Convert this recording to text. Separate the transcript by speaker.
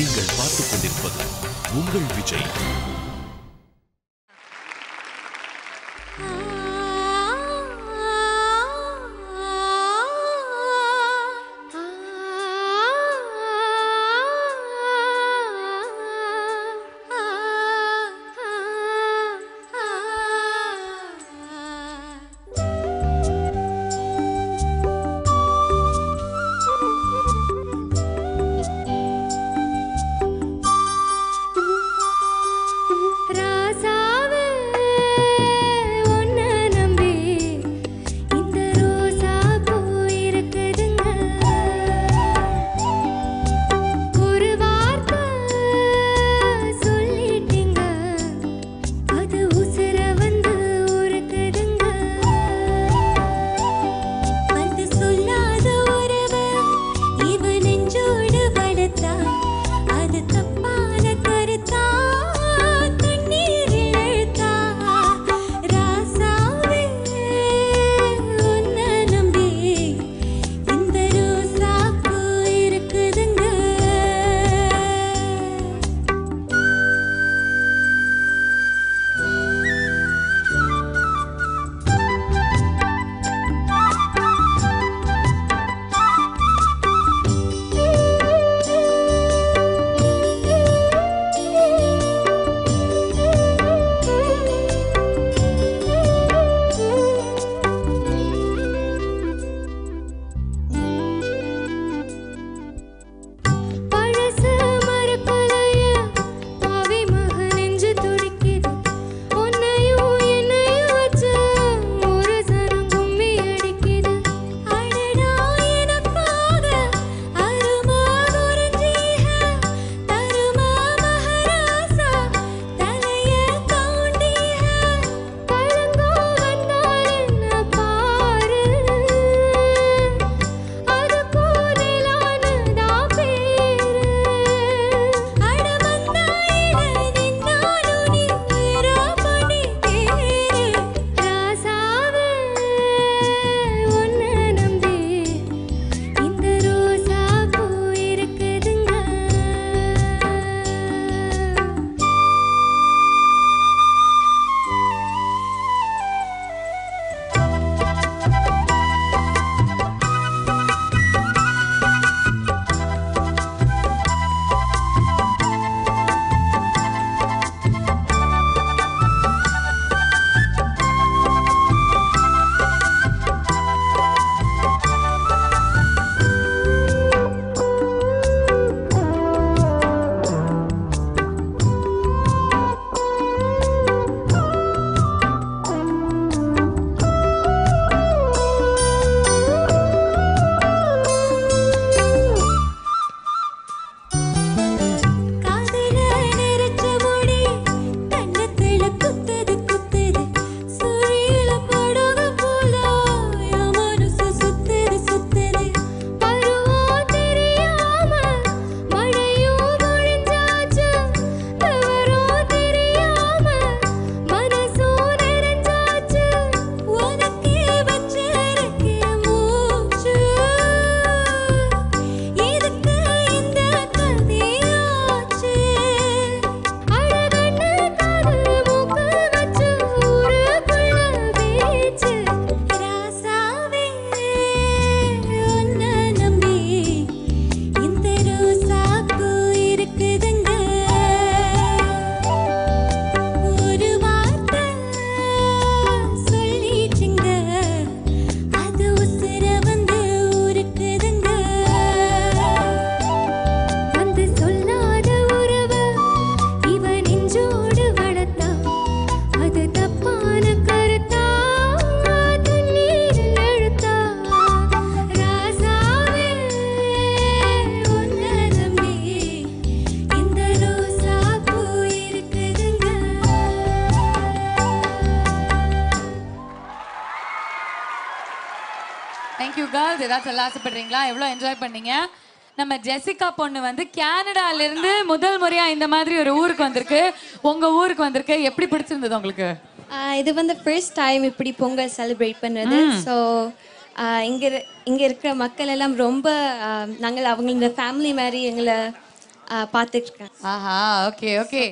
Speaker 1: நீங்கள் பார்த்துக் கொண்டிருப்பது உங்கள் விஜய்.
Speaker 2: girls ஏதாவது சொல்ல ஆசைப்படுறீங்களா? எவ்வளவு என்ஜாய் பண்ணீங்க? நம்ம ஜெசிகா பொண்ணு வந்து கனடால இருந்து முதல் முறையா இந்த மாதிரி ஒரு ஊருக்கு வந்திருக்கு. உங்க ஊருக்கு வந்திருக்கு. எப்படி பிடிச்சிருந்தது உங்களுக்கு?
Speaker 3: இது வந்து ஃபர்ஸ்ட் டைம் இப்படி பொங்கல் செலிப்ரேட் பண்ணுறது. ஸோ இங்கே இருக்கிற மக்கள் எல்லாம் ரொம்ப நாங்கள் அவங்களோட ஃபேமிலி மாதிரி எங்களை பார்த்துட்டு இருக்கேன்.
Speaker 2: ஆஹா, ஓகே ஓகே.